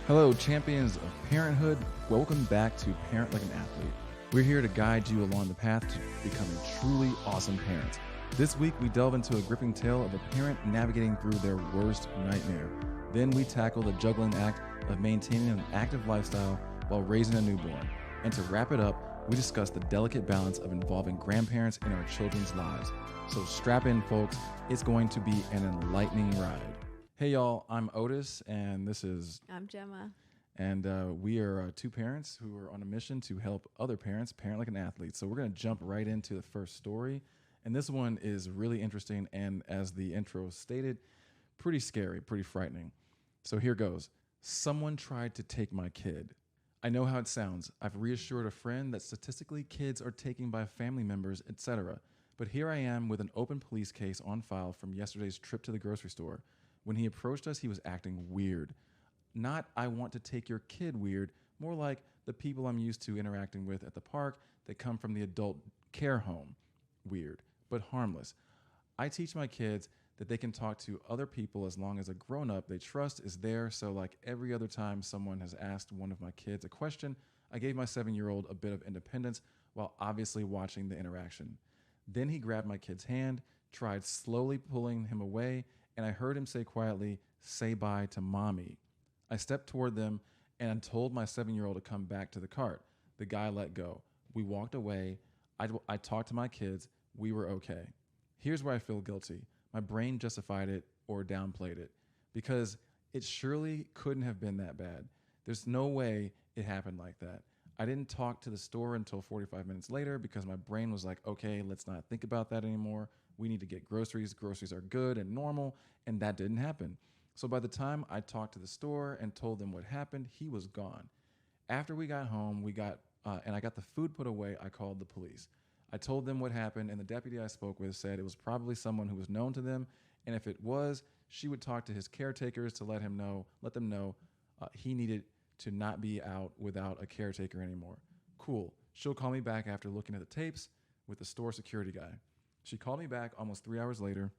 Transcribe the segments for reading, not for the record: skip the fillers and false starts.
Hello, champions of parenthood. Welcome back to Parent Like an Athlete. We're here to guide you along the path to becoming truly awesome parents. This week, we delve into a gripping tale of a parent navigating through their worst nightmare. Then we tackle the juggling act of maintaining an active lifestyle while raising a newborn. And to wrap it up, we discuss the delicate balance of involving grandparents in our children's lives. So strap in, folks. It's going to be an enlightening ride. Hey, y'all. I'm Otis, and this is... I'm Gemma. And we are two parents who are on a mission to help other parents parent like an athlete. So we're going to jump right into the first story. And this one is really interesting and, as the intro stated, pretty scary, pretty frightening. So here goes. Someone tried to take my kid. I know how it sounds. I've reassured a friend that statistically kids are taken by family members, etc. But here I am with an open police case on file from yesterday's trip to the grocery store. When he approached us, he was acting weird. Not I want to take your kid weird, more like the people I'm used to interacting with at the park that come from the adult care home. Weird, but harmless. I teach my kids that they can talk to other people as long as a grown-up they trust is there, so like every other time someone has asked one of my kids a question, I gave my 7-year-old a bit of independence while obviously watching the interaction. Then he grabbed my kid's hand, tried slowly pulling him away, and I heard him say quietly, "Say bye to mommy." I stepped toward them and told my 7-year-old to come back to the cart. The guy let go. We walked away. I talked to my kids. We were okay. Here's where I feel guilty. My brain justified it or downplayed it because it surely couldn't have been that bad. There's no way it happened like that. I didn't talk to the store until 45 minutes later because my brain was like, okay, let's not think about that anymore. We need to get groceries. Groceries are good and normal, and that didn't happen. So by the time I talked to the store and told them what happened, he was gone. After we got home, and I got the food put away, I called the police. I told them what happened, and the deputy I spoke with said it was probably someone who was known to them, and if it was, she would talk to his caretakers to let them know he needed to not be out without a caretaker anymore. Cool. She'll call me back after looking at the tapes with the store security guy. She called me back almost 3 hours later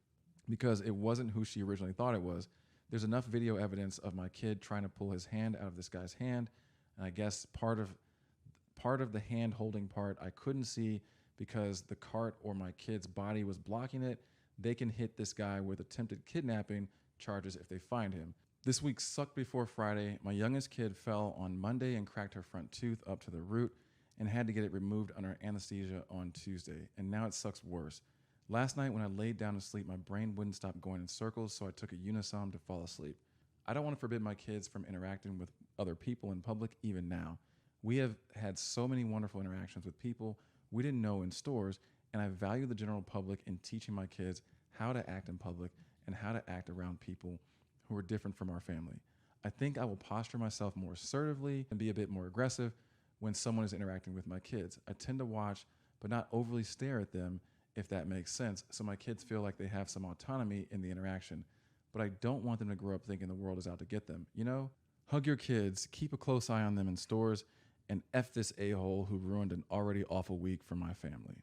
because it wasn't who she originally thought it was. There's enough video evidence of my kid trying to pull his hand out of this guy's hand. And I guess part of the hand holding part I couldn't see because the cart or my kid's body was blocking it. They can hit this guy with attempted kidnapping charges if they find him. This week sucked before Friday. My youngest kid fell on Monday and cracked her front tooth up to the root and had to get it removed under anesthesia on Tuesday. And now it sucks worse. Last night when I laid down to sleep, my brain wouldn't stop going in circles, so I took a Unisom to fall asleep. I don't want to forbid my kids from interacting with other people in public even now. We have had so many wonderful interactions with people we didn't know in stores, and I value the general public in teaching my kids how to act in public and how to act around people who are different from our family. I think I will posture myself more assertively and be a bit more aggressive when someone is interacting with my kids. I tend to watch, but not overly stare at them, if that makes sense, so my kids feel like they have some autonomy in the interaction. But I don't want them to grow up thinking the world is out to get them, you know? Hug your kids, keep a close eye on them in stores, and F this a-hole who ruined an already awful week for my family.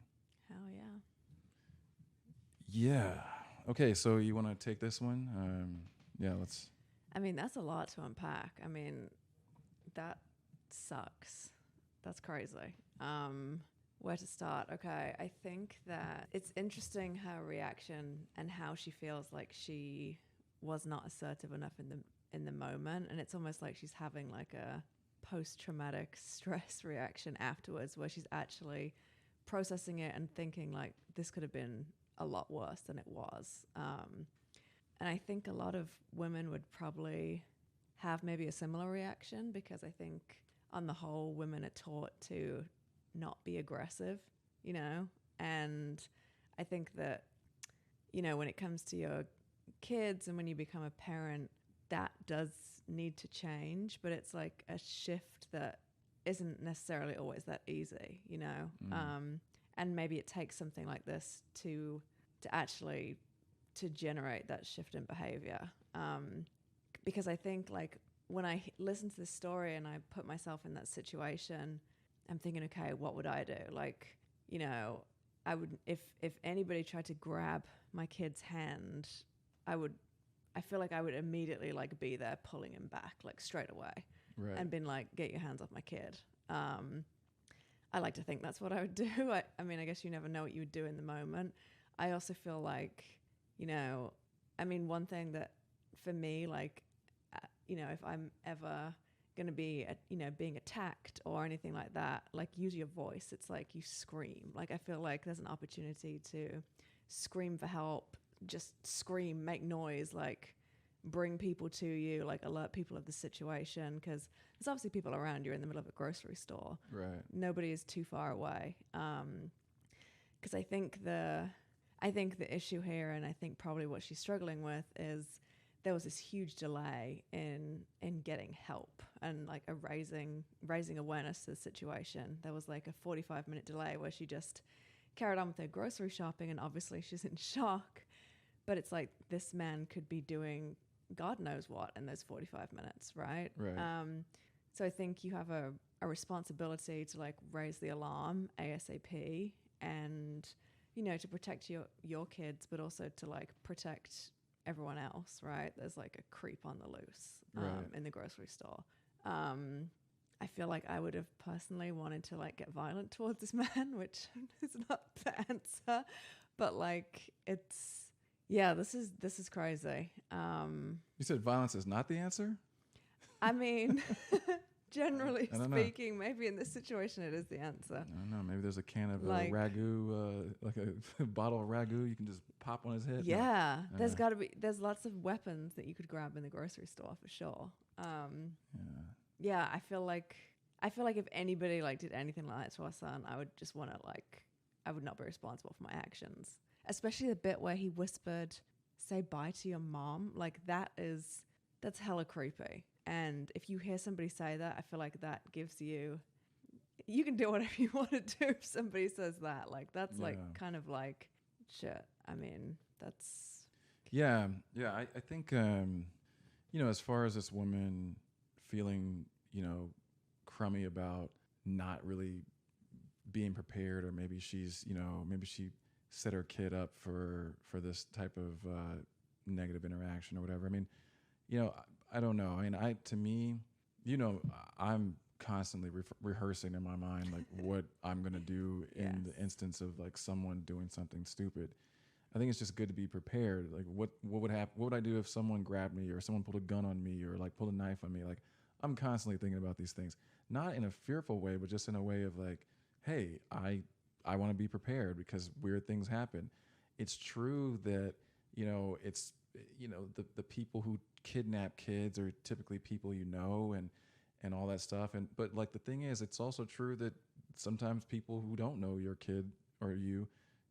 Hell yeah. Yeah. Okay, so you want to take this one? Yeah, let's... I mean, that's a lot to unpack. I mean, that sucks. That's crazy. Where to start? Okay, I think that it's interesting her reaction and how she feels like she was not assertive enough in the moment, and it's almost like she's having like a post-traumatic stress reaction afterwards, where she's actually processing it and thinking like this could have been a lot worse than it was. And I think a lot of women would probably have maybe a similar reaction because I think on the whole, women are taught to not be aggressive, you know? And I think that, you know, when it comes to your kids and when you become a parent, that does need to change, but it's like a shift that isn't necessarily always that easy, you know? And maybe it takes something like this to actually to generate that shift in behavior. Because I think like when I listen to this story and I put myself in that situation, I'm thinking, okay, what would I do? Like, you know, I would, if anybody tried to grab my kid's hand, I would I feel like I would immediately like be there pulling him back like straight away Right. and been like, get your hands off my kid. I like to think that's what I would do. I mean, I guess you never know what you would do in the moment. I also feel like, you know, I mean, one thing that for me, like, you know, if I'm ever going to be, you know, being attacked or anything like that, like use your voice. It's like you scream. Like I feel like there's an opportunity to scream for help, just scream, make noise, like bring people to you, like alert people of the situation, because there's obviously people around you in the middle of a grocery store. Right. Nobody is too far away. Because I think the issue here, and I think probably what she's struggling with, is there was this huge delay in getting help and like a raising awareness to the situation. There was like a 45-minute delay where she just carried on with her grocery shopping, and obviously she's in shock. But it's like this man could be doing God knows what in those 45 minutes, right? Right. So I think you have a responsibility to like raise the alarm ASAP, and you know, to protect your kids, but also to like protect everyone else, right? There's like a creep on the loose in the grocery store. I feel like I would have personally wanted to like get violent towards this man, which is not the answer, but like this is crazy. You said violence is not the answer? I mean, generally I don't speaking, maybe in this situation it is the answer. I don't know. Maybe there's a can of Like- ragu, like a bottle of ragu you can just pop on his head. Yeah, No. there's lots of weapons that you could grab in the grocery store for sure. Yeah. Yeah, I feel like if anybody like did anything like that to our son, I would just want to like, I would not be responsible for my actions. Especially the bit where he whispered, "Say bye to your mom." Like that's hella creepy. And if you hear somebody say that, I feel like that gives you can do whatever you want to do if somebody says that. Like that's like kind of like shit. I mean, that's Yeah. I think you know, as far as this woman feeling, you know, crummy about not really being prepared, or maybe she's, you know, maybe she set her kid up for this type of negative interaction or whatever. I mean, you know, I don't know. I mean, to me, you know, I'm constantly rehearsing in my mind like what I'm gonna do in the instance of like someone doing something stupid. I think it's just good to be prepared. Like what would happen? What would I do if someone grabbed me, or someone pulled a gun on me, or like pulled a knife on me? Like I'm constantly thinking about these things, not in a fearful way, but just in a way of like, hey, I want to be prepared because weird things happen. It's true that, you know, it's, you know, the people who kidnap kids are typically people you know, and all that stuff. But like the thing is, it's also true that sometimes people who don't know your kid or you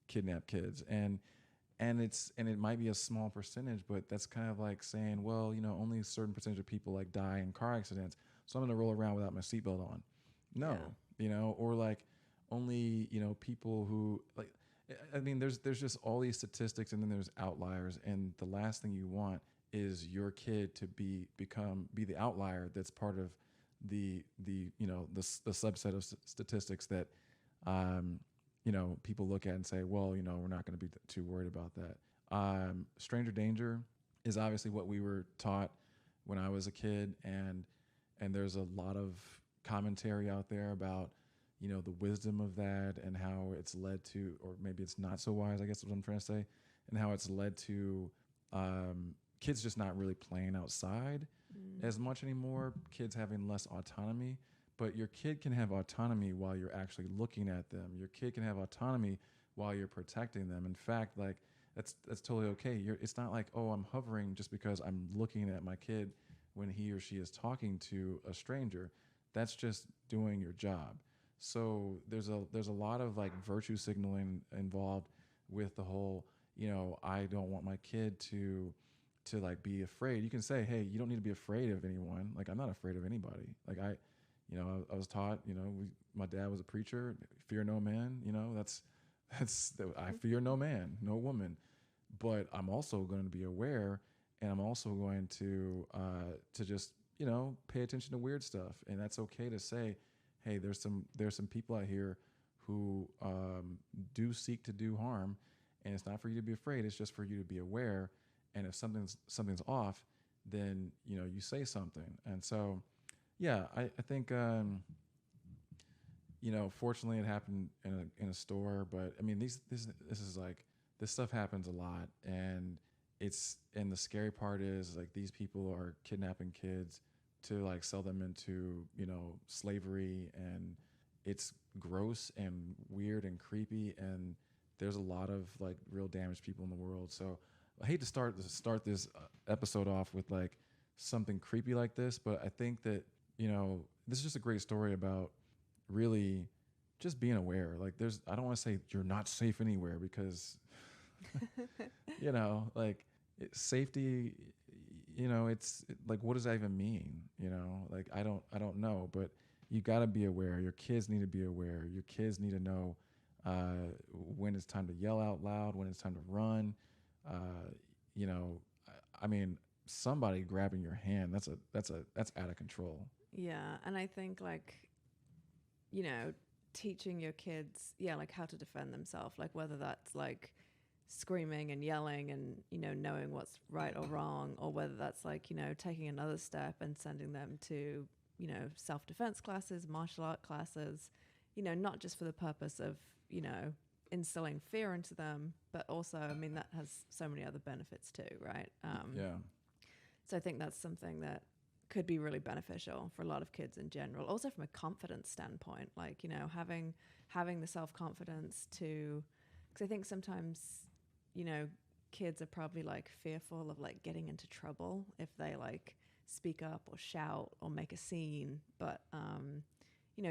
kidnap kids, and it might be a small percentage, but that's kind of like saying, well, you know, only a certain percentage of people like die in car accidents, so I'm gonna roll around without my seatbelt on. No, you know, or like only, you know, people who like, I mean, there's just all these statistics, and then there's outliers, and the last thing you want is your kid to be the outlier that's part of the you know, the subset of statistics that you know, people look at and say, well, you know, we're not going to be too worried about that. Stranger danger is obviously what we were taught when I was a kid, and there's a lot of commentary out there about, you know, the wisdom of that and how it's led to, or maybe it's not so wise, I guess is what I'm trying to say, and how it's led to kids just not really playing outside as much anymore, kids having less autonomy. But your kid can have autonomy while you're actually looking at them. Your kid can have autonomy while you're protecting them. In fact, like that's totally okay. It's not like, oh, I'm hovering just because I'm looking at my kid when he or she is talking to a stranger. That's just doing your job. So there's a lot of like virtue signaling involved with the whole, you know, I don't want my kid to like be afraid. You can say, hey, you don't need to be afraid of anyone. Like I'm not afraid of anybody. Like you know, I was taught, you know, my dad was a preacher, fear no man, you know, I fear no man, no woman, but I'm also going to be aware, and I'm also going to just, you know, pay attention to weird stuff. And that's okay to say, hey, there's some people out here who do seek to do harm, and it's not for you to be afraid. It's just for you to be aware and if something's off, then you say something. And so, yeah, I think fortunately it happened in a store, but I mean this is like this stuff happens a lot, and the scary part is like these people are kidnapping kids to like sell them into slavery, and it's gross and weird and creepy, and there's a lot of like real damaged people in the world. So I hate to start this episode off with like something creepy like this, but I think that this is just a great story about really just being aware. Like I don't want to say you're not safe anywhere, because like safety, it's like, what does that even mean? Like I don't know, but you got to be aware. Your kids need to be aware. Your kids need to know when it's time to yell out loud, when it's time to run. I mean, somebody grabbing your hand, that's out of control. Yeah, and I think like, teaching your kids, like how to defend themselves, like whether that's like screaming and yelling and, knowing what's right or wrong, or whether that's like, taking another step and sending them to, self-defense classes, martial art classes, not just for the purpose of, instilling fear into them, but also, I mean, that has so many other benefits too, right? Yeah. So I think that's something that could be really beneficial for a lot of kids in general. Also from a confidence standpoint, like, having the self-confidence to, because I think sometimes, kids are probably like fearful of like getting into trouble if they like speak up or shout or make a scene. But,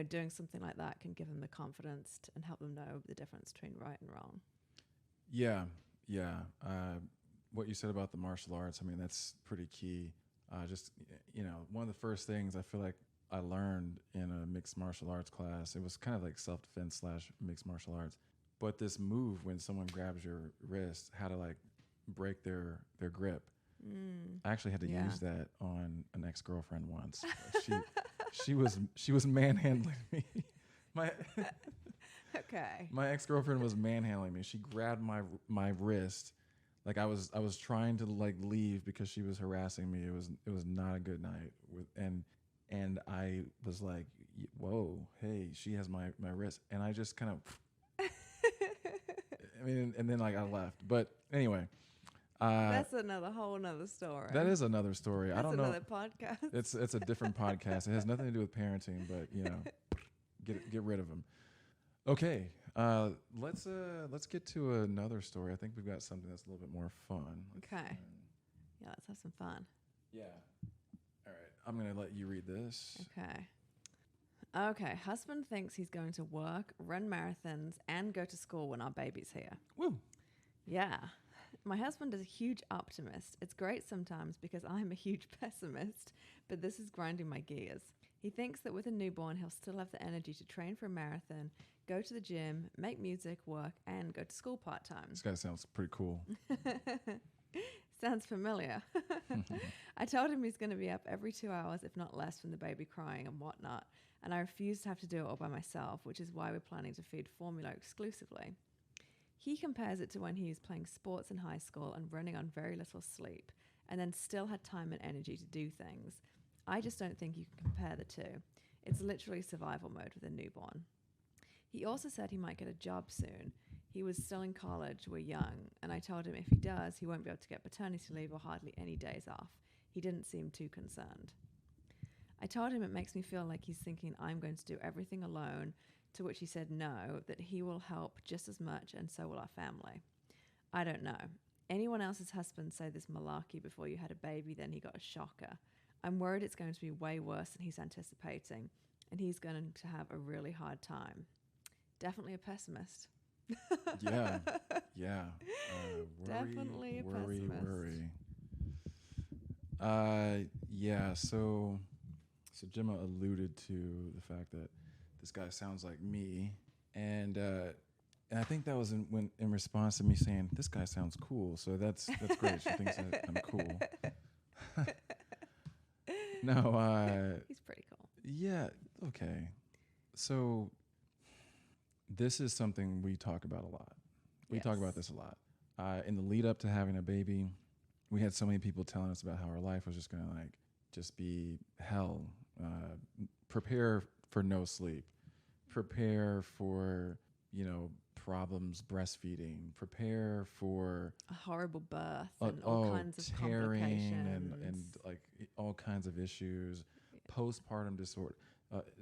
doing something like that can give them the confidence and help them know the difference between right and wrong. Yeah. Yeah. What you said about the martial arts, I mean, that's pretty key. Just, one of the first things I feel like I learned in a mixed martial arts class, it was kind of like self-defense / mixed martial arts. But this move when someone grabs your wrist, how to like break their grip. I actually had to use that on an ex-girlfriend once. She was manhandling me. Okay. My ex-girlfriend was manhandling me. She grabbed my wrist. Like I was trying to like leave because she was harassing me. It was not a good night. And I was like, whoa, hey, she has my wrist. And I just kind of, I mean, and then like I left. But anyway. That's whole nother story. That is another story. That's I don't know. Another podcast. It's a different podcast. It has nothing to do with parenting, but get rid of them. Okay, let's get to another story. I think we've got something that's a little bit more fun. Okay. Yeah, let's have some fun. Yeah. All right. I'm gonna let you read this. Okay. Husband thinks he's going to work, run marathons, and go to school when our baby's here. Woo. Yeah. My husband is a huge optimist. It's great sometimes because I'm a huge pessimist, but this is grinding my gears. He thinks that with a newborn, he'll still have the energy to train for a marathon, go to the gym, make music, work, and go to school part-time. This guy sounds pretty cool. Sounds familiar. I told him he's going to be up every 2 hours, if not less, from the baby crying and whatnot, and I refuse to have to do it all by myself, which is why we're planning to feed formula exclusively. He compares it to when he was playing sports in high school and running on very little sleep, and then still had time and energy to do things. I just don't think you can compare the two. It's literally survival mode with a newborn. He also said he might get a job soon. He was still in college, we're young, and I told him if he does, he won't be able to get paternity leave or hardly any days off. He didn't seem too concerned. I told him it makes me feel like he's thinking I'm going to do everything alone, to which he said no, that he will help just as much and so will our family. I don't know. Anyone else's husband say this malarkey before you had a baby, then he got a shocker. I'm worried it's going to be way worse than he's anticipating, and he's going to have a really hard time. Definitely a pessimist. Yeah. Definitely a pessimist. Yeah, so Gemma alluded to the fact that this guy sounds like me, and I think that was in response to me saying this guy sounds cool. So that's great. She thinks that I'm cool. No, he's pretty cool. Yeah. Okay. So this is something we talk about a lot. We talk about this a lot. In the lead up to having a baby, we had so many people telling us about how our life was just going to like just be hell. Prepare for no sleep. Prepare for, you know, problems breastfeeding. Prepare for A horrible birth and all kinds of tearing complications. and like all kinds of issues, postpartum disorder.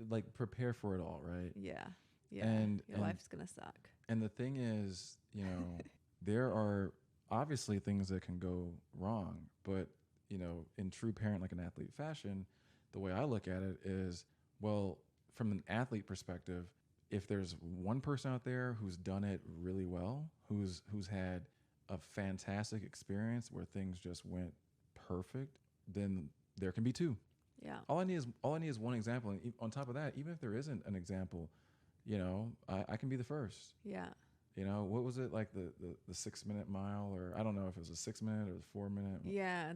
Like prepare for it all, right? Yeah. Yeah. And Your life's going to suck. and the thing is, you know, there are obviously things that can go wrong, but you know, in true parent like an athlete fashion, the way I look at it is, well, from an athlete perspective, if there's one person out there who's done it really well, who's had a fantastic experience where things just went perfect, then there can be two. Yeah. All I need is one example, and on top of that, even if there isn't an example, you know, I can be the first. Yeah. You know, what was it like the 6 minute mile, or I don't know if it was a 6 minute or the 4 minute. Yeah.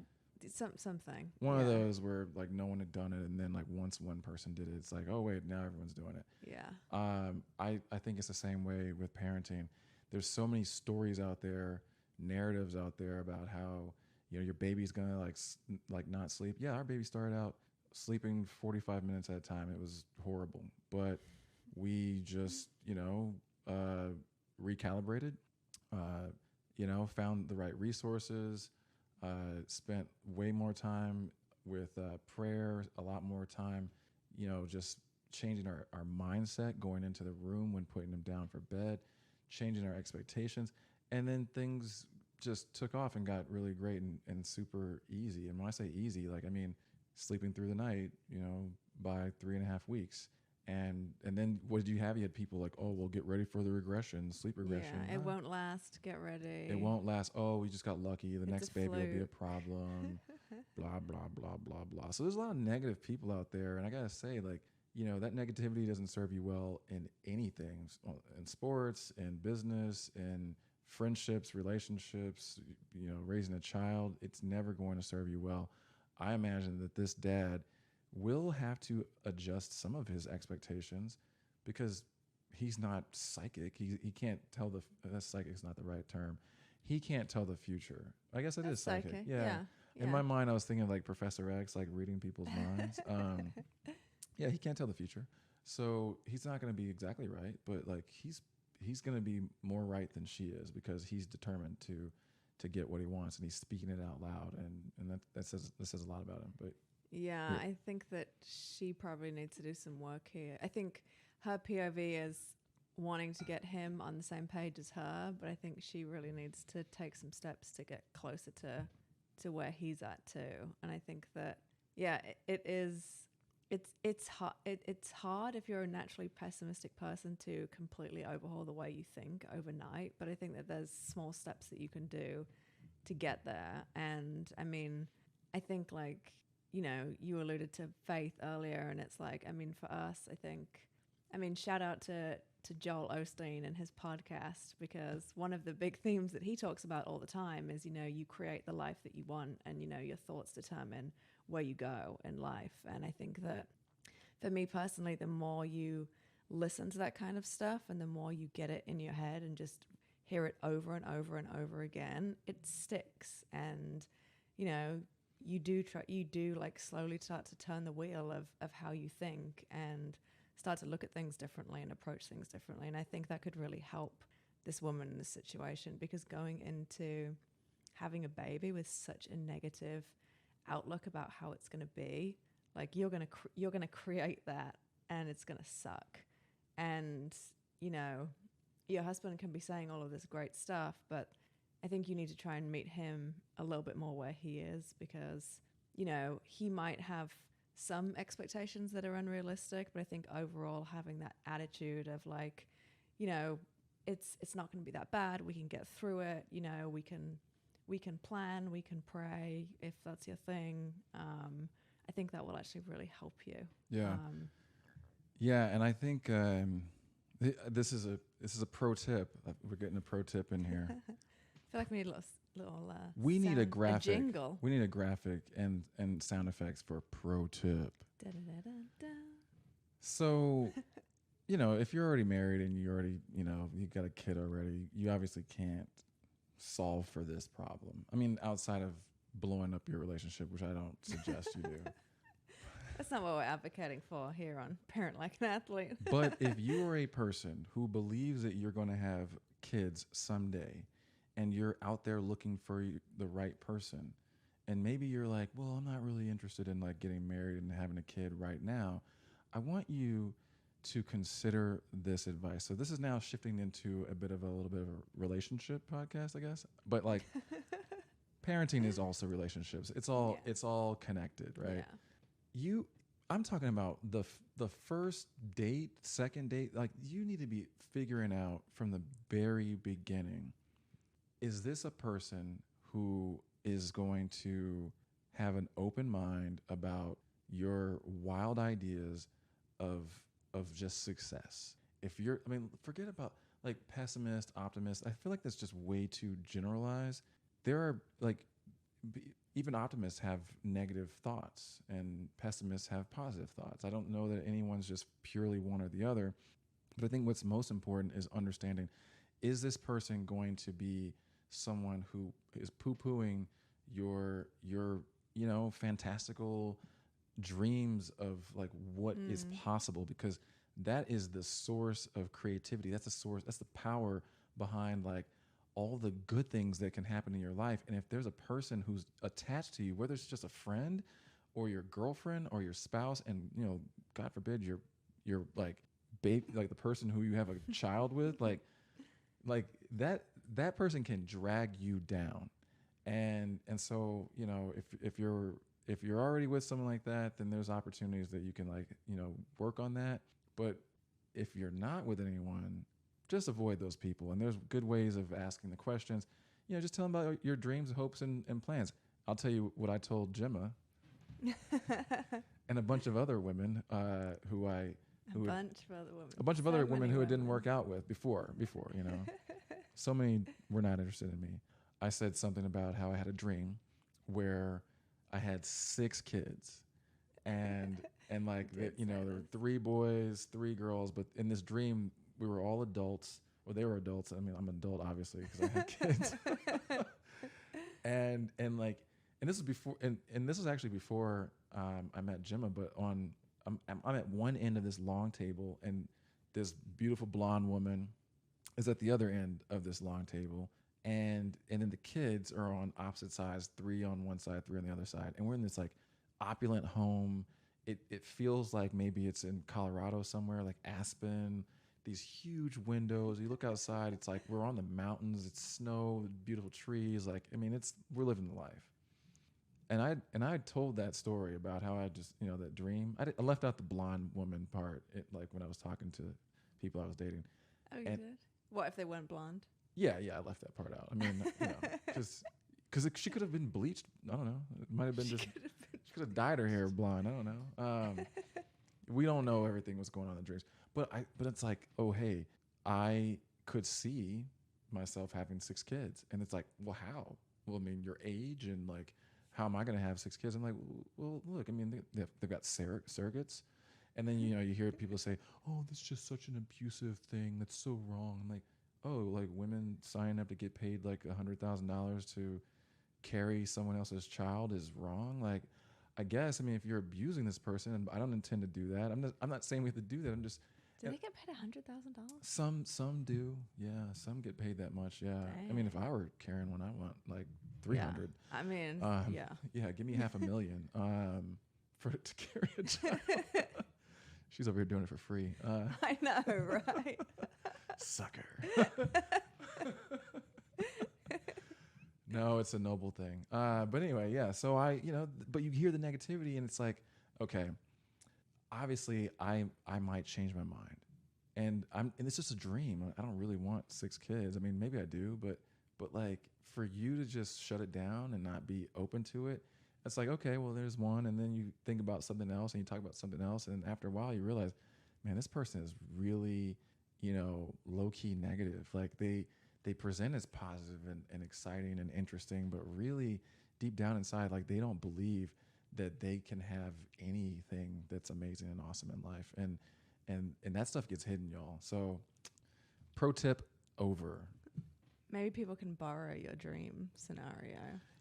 Something. One yeah. of those where like no one had done it, and then like once one person did it, it's like, oh wait, now everyone's doing it. Yeah. I think it's the same way with parenting. There's so many stories out there, narratives out there about how, you know, your baby's gonna like not sleep. Yeah, our baby started out sleeping 45 minutes at a time. It was horrible, but we just, you know, recalibrated, you know, found the right resources, spent way more time with prayer, a lot more time, you know, just changing our mindset going into the room when putting them down for bed, changing our expectations. And then things just took off and got really great and super easy. And when I say easy, like, I mean, sleeping through the night, you know, by 3.5 weeks. And then what did you have? You had people like, oh, well, get ready for the regression, sleep regression. Yeah, it won't last. Get ready. It won't last. Oh, we just got lucky. The It's next a baby will be a fluke. problem. Blah, blah, blah, blah, blah. So there's a lot of negative people out there. And I got to say, like, you know, that negativity doesn't serve you well in anything, in sports, in business, in friendships, relationships, you know, raising a child. It's never going to serve you well. I imagine that this dad will have to adjust some of his expectations because he's not psychic. He can't tell psychic is not the right term. He can't tell the future. I guess it That's is psychic. psychic. Yeah. Yeah. In my mind, I was thinking of like Professor X, like reading people's minds. Yeah, he can't tell the future. So he's not going to be exactly right, but like he's going to be more right than she is because he's determined to get what he wants, and he's speaking it out loud, and that says a lot about him. But Yeah, I think that she probably needs to do some work here. I think her POV is wanting to get him on the same page as her, but I think she really needs to take some steps to get closer to where he's at too. And I think that it's hard. It's hard if you're a naturally pessimistic person to completely overhaul the way you think overnight. But I think that there's small steps that you can do to get there. And I mean, I think like, you know, you alluded to faith earlier, and it's like, I mean, for us, I mean, shout out to Joel Osteen and his podcast, because one of the big themes that he talks about all the time is, you know, you create the life that you want, and, you know, your thoughts determine where you go in life. And I think that for me personally, the more you listen to that kind of stuff and the more you get it in your head and just hear it over and over and over again, it sticks. And, you know, you do like slowly start to turn the wheel of how you think and start to look at things differently and approach things differently. And I think that could really help this woman in this situation, because going into having a baby with such a negative outlook about how it's going to be, like you're going to create that, and it's going to suck. And, you know, your husband can be saying all of this great stuff, but I think you need to try and meet him a little bit more where he is, because, you know, he might have some expectations that are unrealistic, but I think overall having that attitude of like, you know, it's not going to be that bad. We can get through it. You know, we can plan, we can pray if that's your thing. I think that will actually really help you. yeah, yeah, and I think this is a pro tip. We're getting a pro tip in here. I feel like we need a little We need a graphic. a jingle. We need a graphic and sound effects for pro tip. Da-da-da-da-da. So, you know, if you're already married and you already, you know, you got a kid already, you obviously can't solve for this problem. I mean, outside of blowing up your relationship, which I don't suggest you do. That's not what we're advocating for here on Parent Like an Athlete. But if you are a person who believes that you're going to have kids someday and you're out there looking for the right person, and maybe you're like, well, I'm not really interested in like getting married and having a kid right now, I want you to consider this advice. So this is now shifting into a little bit of a relationship podcast, I guess. But like parenting is also relationships. It's all connected, right? Yeah. I'm talking about the first date, second date, like you need to be figuring out from the very beginning, is this a person who is going to have an open mind about your wild ideas of just success? Forget about like pessimist, optimist. I feel like that's just way too generalized. There are like even optimists have negative thoughts and pessimists have positive thoughts. I don't know that anyone's just purely one or the other, but I think what's most important is understanding, is this person going to be someone who is poo-pooing your fantastical dreams of like what is possible, because that is the source of creativity. That's the power behind like all the good things that can happen in your life. And if there's a person who's attached to you, whether it's just a friend or your girlfriend or your spouse, and God forbid you're like baby, like the person who you have a child with, like that person can drag you down. And so if you're already with someone like that, then there's opportunities that you can work on that. But if you're not with anyone, just avoid those people. And there's good ways of asking the questions. Just tell them about your dreams, hopes, and plans. I'll tell you what I told Gemma and a bunch of other women a bunch of other women who it didn't work out with before. So many were not interested in me. I said something about how I had a dream where I had 6 kids, and like there were 3 boys, 3 girls, but in this dream we were all adults. Well, they were adults. I mean, I'm an adult obviously because I had kids. and this is before, and this was actually before I met Gemma. But I'm at one end of this long table, and this beautiful blonde woman is at the other end of this long table, and then the kids are on opposite sides, 3 on one side, 3 on the other side, and we're in this like opulent home. It feels like maybe it's in Colorado somewhere, like Aspen. These huge windows. You look outside, it's like we're on the mountains. It's snow, beautiful trees. Like, I mean, we're living the life. And I told that story about how I just, that dream. I left out the blonde woman part, like when I was talking to people I was dating. Oh, you did? What if they weren't blonde? Yeah, I left that part out. I mean, because she could have been bleached. I don't know. It might have been she could have dyed her hair blonde. I don't know. We don't know everything was going on in the dreams. But it's like, oh, hey, I could see myself having 6 kids. And it's like, well, how? Well, I mean, your age and like, how am I going to have 6 kids? I'm like, well, look, I mean, they've got surrogates. And then, you hear people say, oh, this is just such an abusive thing. That's so wrong. I'm like, oh, like women signing up to get paid like $100,000 to carry someone else's child is wrong. Like, I guess, I mean, if you're abusing this person, and I don't intend to do that. I'm not saying we have to do that. I'm just. Do they get paid $100,000? Some do. Yeah, some get paid that much. Yeah. Dang. I mean, if I were carrying one, I want like 300. Yeah. I mean, yeah. Yeah, give me $500,000 for it to carry a child. She's over here doing it for free. I know, right? Sucker. No, it's a noble thing. But anyway, yeah. So but you hear the negativity, and it's like, okay, obviously I might change my mind, and it's just a dream. I don't really want 6 kids. I mean, maybe I do, but like for you to just shut it down and not be open to it, it's like, okay, well, there's one, and then you think about something else, and you talk about something else, and after a while, you realize, man, this person is really, low key negative. Like they present as positive and exciting and interesting, but really deep down inside, like they don't believe that they can have anything that's amazing and awesome in life. And that stuff gets hidden, y'all. So pro tip over. Maybe people can borrow your dream scenario.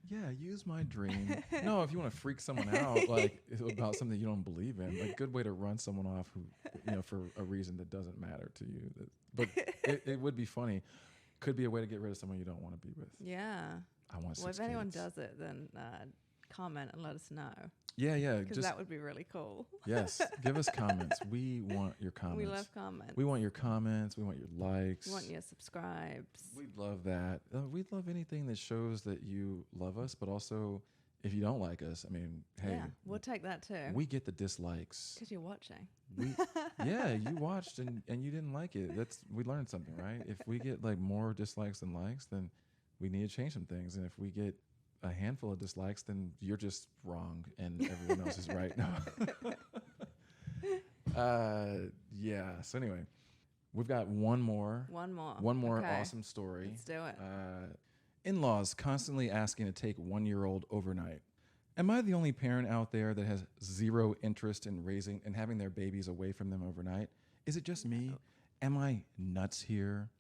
Yeah, use my dream. No, if you want to freak someone out, like about something you don't believe in, like good way to run someone off who, for a reason that doesn't matter to you. But it would be funny. Could be a way to get rid of someone you don't want to be with. Yeah. I want 6 Well, if anyone kids. does it, then comment and let us know. Yeah. Because that would be really cool. Yes, give us comments. We want your comments. We love comments. We want your comments. We want your likes. We want your subscribes. We'd love that. We'd love anything that shows that you love us, but also if you don't like us, I mean, hey. Yeah, we'll take that too. We get the dislikes. Because you're watching. Yeah, you watched and you didn't like it. We learned something, right? If we get like more dislikes than likes, then we need to change some things. And if we get a handful of dislikes, then you're just wrong and everyone else is right. No. Yeah. So anyway, we've got one more Okay. awesome story. Let's do it. In-laws constantly asking to take 1-year-old overnight. Am I the only parent out there that has zero interest in raising and having their babies away from them overnight? Is it just me? Am I nuts here?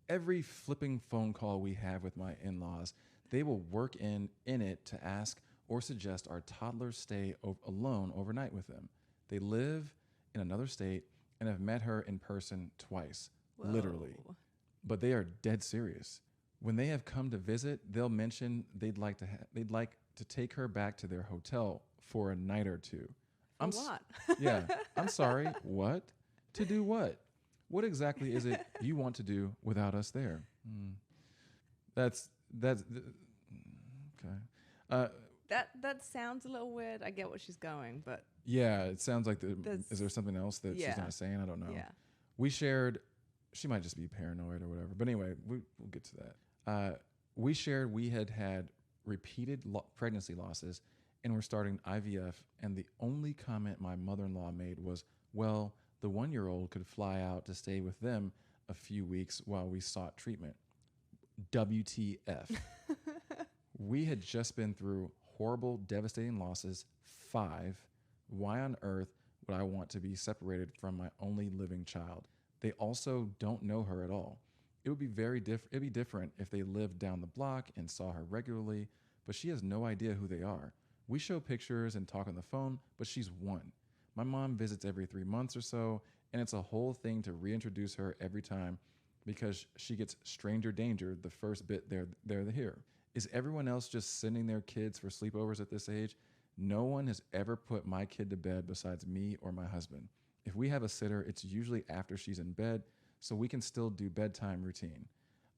Every flipping phone call we have with my in-laws, they will work in it to ask or suggest our toddlers stay alone overnight with them. They live in another state and have met her in person twice, literally. But they are dead serious. When they have come to visit, they'll mention they'd like to take her back to their hotel for a night or two. What? Yeah. I'm sorry. What? To do what? What exactly is it you want to do without us there? That's okay. That sounds a little weird. I get what she's going, but Yeah, it sounds like is there something else that she's not saying? I don't know. yeah. We shared, she might just be paranoid or whatever. But anyway, we'll get to that. We shared we had repeated pregnancy losses and we're starting IVF. And the only comment my mother-in-law made was, well, the 1-year-old could fly out to stay with them a few weeks while we sought treatment. WTF. We had just been through horrible, devastating losses, 5. Why on earth would I want to be separated from my only living child? They also don't know her at all. It would be it'd be different if they lived down the block and saw her regularly, but she has no idea who they are. We show pictures and talk on the phone, but she's 1. My mom visits every 3 months or so, and it's a whole thing to reintroduce her every time because she gets stranger danger the first bit they're here. Is everyone else just sending their kids for sleepovers at this age? No one has ever put my kid to bed besides me or my husband. If we have a sitter, it's usually after she's in bed, so we can still do bedtime routine.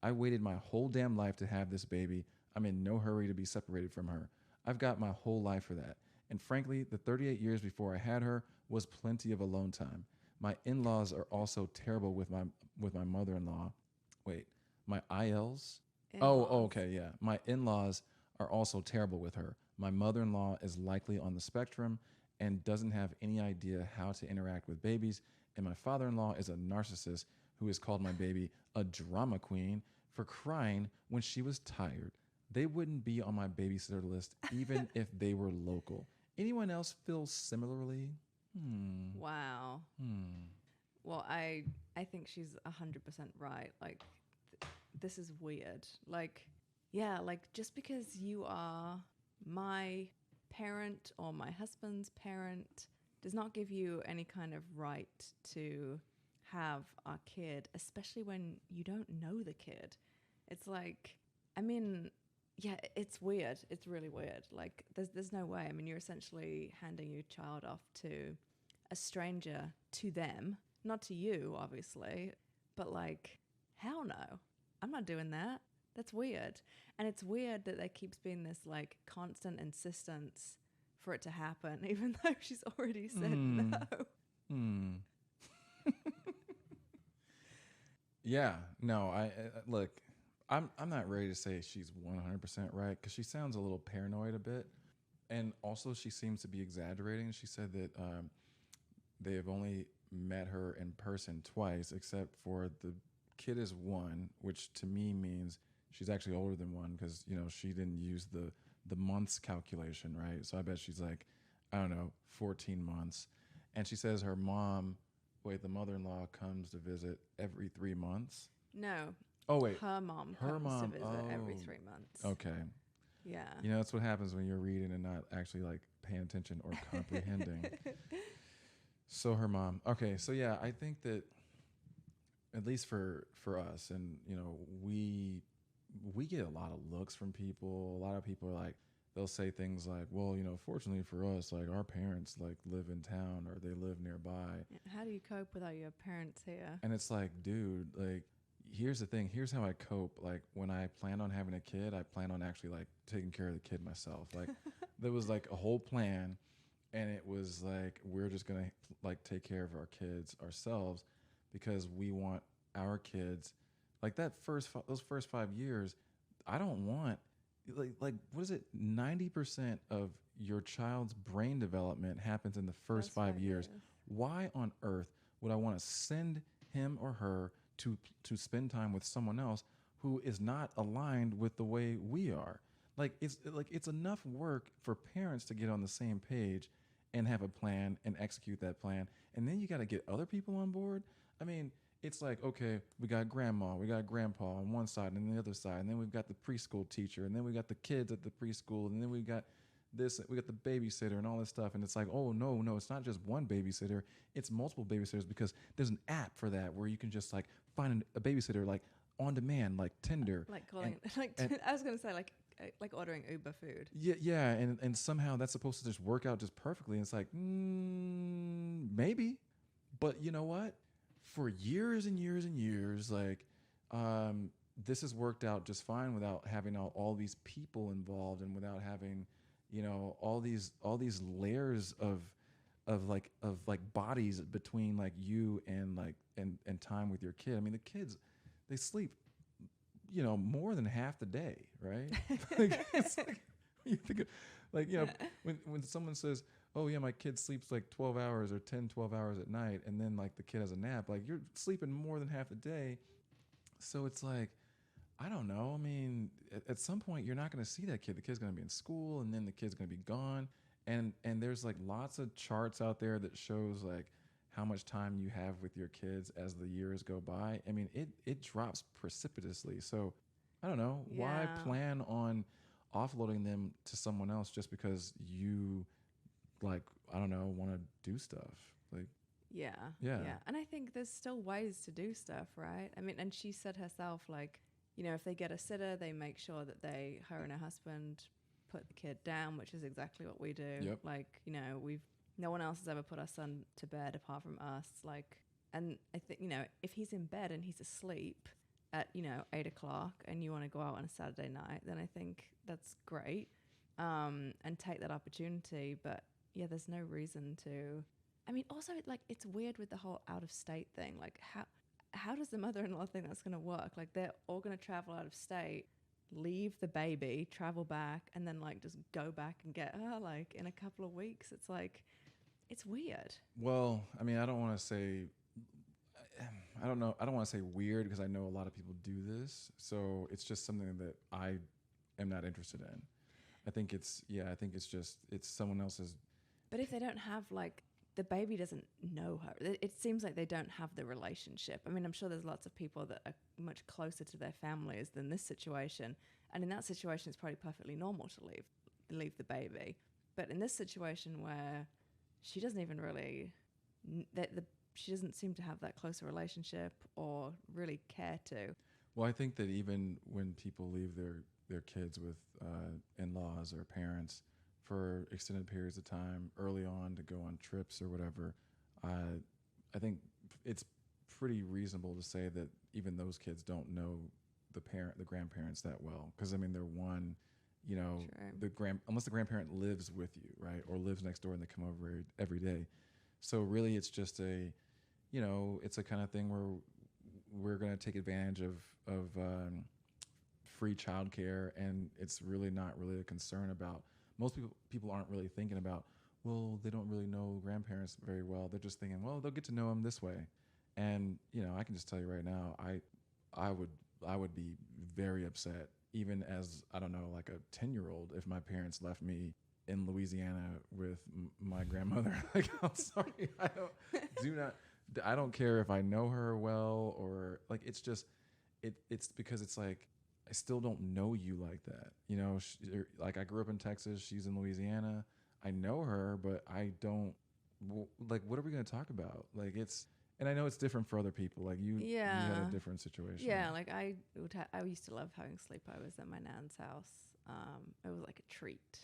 I waited my whole damn life to have this baby. I'm in no hurry to be separated from her. I've got my whole life for that. And frankly, the 38 years before I had her was plenty of alone time. My in-laws are also terrible with my mother-in-law. Wait, my ILs? Oh, okay, yeah. My in-laws are also terrible with her. My mother-in-law is likely on the spectrum and doesn't have any idea how to interact with babies. And my father-in-law is a narcissist who has called my baby a drama queen for crying when she was tired. They wouldn't be on my babysitter list even if they were local. Anyone else feel similarly? Wow. Well, I think she's 100% right. Like, this is weird. Like, yeah, like just because you are my parent or my husband's parent does not give you any kind of right to have our kid, especially when you don't know the kid. It's like, I mean, yeah, it's weird. It's really weird. Like, there's no way. I mean, you're essentially handing your child off to a stranger, to them, not to you, obviously. But like, hell no. I'm not doing that. That's weird. And it's weird that there keeps being this like constant insistence for it to happen, even though she's already said no. Yeah, no, I look, I'm not ready to say she's 100% right because she sounds a little paranoid a bit. And also she seems to be exaggerating. She said that they have only met her in person twice, except for the kid is 1, which to me means she's actually older than 1 because, she didn't use the months calculation, right? So I bet she's like, I don't know, 14 months. And she says her mom, the mother-in-law comes to visit every 3 months. No. Oh wait, Her mom her comes mom. to visit every Oh, 3 months. okay. Yeah. You know, that's what happens when you're reading and not actually like paying attention or comprehending. So her mom. Okay, so yeah, I think that at least for us, and you know, we get a lot of looks from people. A lot of people are like, they'll say things like, well, you know, fortunately for us, like our parents like live in town or they live nearby. How do you cope without your parents here? And it's like, dude, like, here's the thing. Here's how I cope. Like, when I plan on having a kid, I plan on actually like taking care of the kid myself. Like, there was like a whole plan, and it was like we're just gonna like take care of our kids ourselves because we want our kids. Like that those first 5 years, I don't want like what is it? 90% of your child's brain development happens in the first That's 5 years. Why on earth would I want to send him or her to spend time with someone else who is not aligned with the way we are? It's enough work for parents to get on the same page and have a plan and execute that plan, and then you got to get other people on board. I mean, it's like, okay, we got grandma, we got grandpa on one side and the other side, and then we've got the preschool teacher, and then we got the kids at the preschool, and then we got this, we got the babysitter and all this stuff. And it's like, oh no, it's not just one babysitter, it's multiple babysitters, because there's an app for that where you can just like find a babysitter like on demand, like Tinder. Like calling, and I was going to say like ordering Uber food. yeah, and somehow that's supposed to just work out just perfectly. And it's like, maybe, but you know what? For years and years and years, like, this has worked out just fine without having all these people involved, and without having, you know, all these layers of like bodies between like you and like and time with your kid. I mean, the kids, they sleep, you know, more than half the day, right? Like, it's like, you think of, like, you know, when someone says, oh yeah, my kid sleeps like 12 hours or 12 hours at night, and then like the kid has a nap, like you're sleeping more than half the day. So it's like, I don't know. I mean, at some point you're not going to see that kid. The kid's going to be in school, and then the kid's going to be gone. And there's like lots of charts out there that shows like how much time you have with your kids as the years go by. I mean, it drops precipitously. So I don't know. Why Yeah. plan on offloading them to someone else just because you, like, I don't know, want to do stuff? Like, Yeah. Yeah. And I think there's still ways to do stuff, right? I mean, and she said herself, like, you know, if they get a sitter, they make sure that her and her husband put the kid down, which is exactly what we do. Yep. Like, you know, no one else has ever put our son to bed apart from us. Like, and I think, you know, if he's in bed and he's asleep at, you know, 8 o'clock, and you want to go out on a Saturday night, then I think that's great. And take that opportunity. But yeah, there's no reason to. I mean, also, like, it's weird with the whole out of state thing. Like, how does the mother-in-law think that's going to work? Like, they're all going to travel out of state, leave the baby, travel back, and then like just go back and get her like in a couple of weeks. It's like, it's weird. well, I mean, I don't want to say, I don't know. I don't want to say weird, because I know a lot of people do this. So it's just something that I am not interested in. I think it's just, it's someone else's. But if they don't have, like, the baby doesn't know her, it seems like they don't have the relationship. I mean, I'm sure there's lots of people that are much closer to their families than this situation. And in that situation, it's probably perfectly normal to leave the baby. But in this situation where she doesn't even really, she doesn't seem to have that closer relationship or really care to. Well, I think that even when people leave their kids with in-laws or parents for extended periods of time early on to go on trips or whatever, I think it's pretty reasonable to say that even those kids don't know the grandparents that well, because I mean, they're one, you know, unless the grandparent lives with you, right, or lives next door and they come over every day. So really, it's just you know, it's a kind of thing where we're going to take advantage of free childcare, and it's really not really a concern about. Most people aren't really thinking about, well, they don't really know grandparents very well. They're just thinking, well, they'll get to know them this way. And, you know, I can just tell you right now, I would be very upset, even as, I don't know, like a 10-year-old, if my parents left me in Louisiana with my grandmother. Like, I'm sorry, I don't care if I know her well, or like, it's just, it's because it's like I still don't know you like that. You know, like I grew up in Texas. She's in Louisiana. I know her, but I don't. Like, what are we going to talk about? Like, it's, and I know it's different for other people. Like you had a Yeah. different situation. Yeah, like I used to love having sleepovers at my nan's house. It was like a treat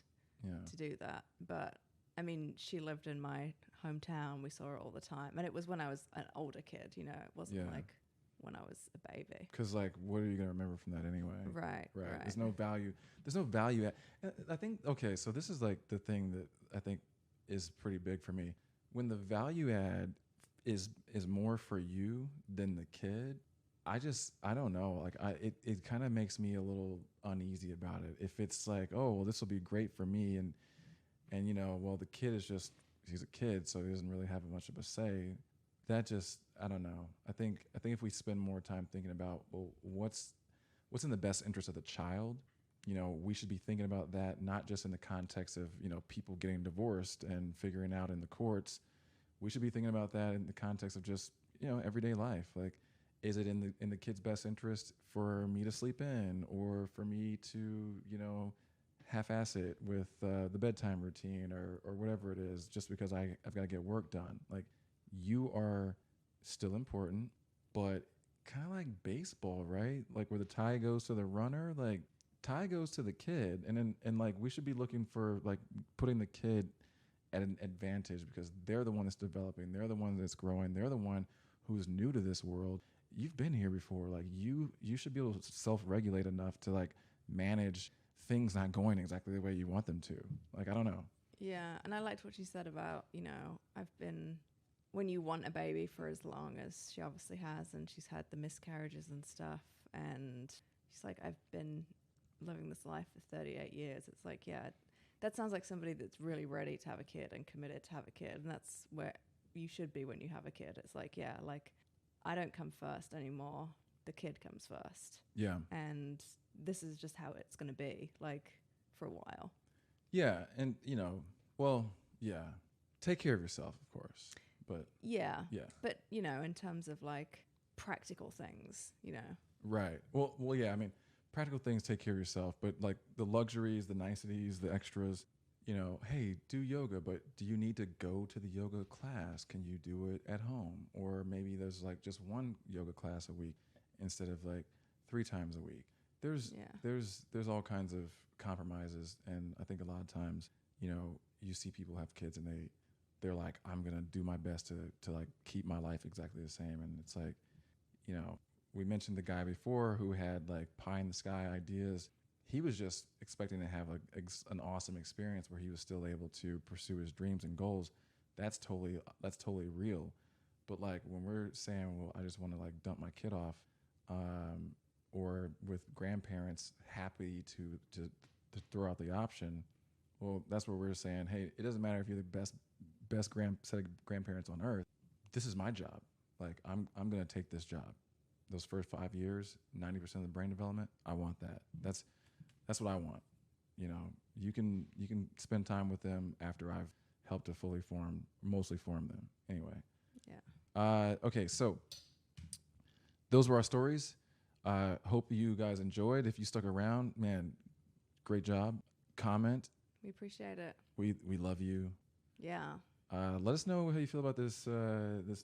Yeah. to do that. But I mean, she lived in my hometown. We saw her all the time, and it was when I was an older kid. You know, it wasn't Yeah. like when I was a baby. Because like, what are you going to remember from that anyway? Right. Right. There's no value. There's no value. I think, okay, so this is like the thing that I think is pretty big for me. When the value add is more for you than the kid, I don't know. Like it kind of makes me a little uneasy about it. If it's like, oh, well, this will be great for me, and you know, well, the kid is just, he's a kid, so he doesn't really have much of a say. That just, I don't know. I think if we spend more time thinking about, well, what's in the best interest of the child, you know, we should be thinking about that, not just in the context of, you know, people getting divorced and figuring out in the courts. We should be thinking about that in the context of just, you know, everyday life. Like, is it in the kid's best interest for me to sleep in, or for me to, you know, half-ass it with the bedtime routine, or whatever it is, just because I've got to get work done. Like, you are still important, but kind of like baseball, right? Like where the tie goes to the runner, like tie goes to the kid, and like we should be looking for like putting the kid at an advantage, because they're the one that's developing, they're the one that's growing, they're the one who's new to this world. You've been here before. Like you should be able to self-regulate enough to like manage things not going exactly the way you want them to. Like, I don't know. Yeah, and I liked what you said about, you know, I've been, when you want a baby for as long as she obviously has, and she's had the miscarriages and stuff, and she's like, I've been living this life for 38 years. It's like, yeah, that sounds like somebody that's really ready to have a kid and committed to have a kid, and that's where you should be when you have a kid. It's like, yeah, like I don't come first anymore. The kid comes first. Yeah. And this is just how it's going to be, like, for a while. Yeah, and you know, well, yeah, take care of yourself, of course, but Yeah. yeah, But, you know, in terms of like practical things, you know. right. Well, yeah. I mean, practical things, take care of yourself, but like the luxuries, the niceties, the extras. You know, hey, do yoga, but do you need to go to the yoga class? Can you do it at home? Or maybe there's like just one yoga class a week instead of like 3 times a week. There's all kinds of compromises, and I think a lot of times, you know, you see people have kids and they're like, I'm gonna do my best to like keep my life exactly the same, and it's like, you know, we mentioned the guy before who had like pie in the sky ideas. He was just expecting to have an awesome experience where he was still able to pursue his dreams and goals. That's totally real. But like when we're saying, well, I just want to like dump my kid off, or with grandparents happy to throw out the option, well, that's where we're saying, hey, it doesn't matter if you're the best set of grandparents on earth. This is my job. Like I'm gonna take this job. Those first 5 years, 90% of the brain development, I want that. That's what I want. You know, you can spend time with them after I've helped to mostly form them. Anyway. Yeah. Okay, so those were our stories. Hope you guys enjoyed. If you stuck around, man, great job. Comment. We appreciate it. We love you. Yeah. Let us know how you feel about this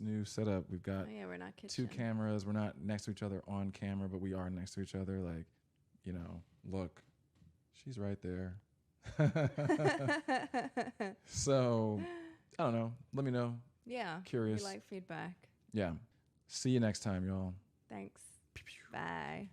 new setup. We've got We're not kitchen. 2 cameras. We're not next to each other on camera, but we are next to each other. Like, you know, look, she's right there. So, I don't know. Let me know. Yeah. Curious. We like feedback. Yeah. See you next time, y'all. Thanks. Bye.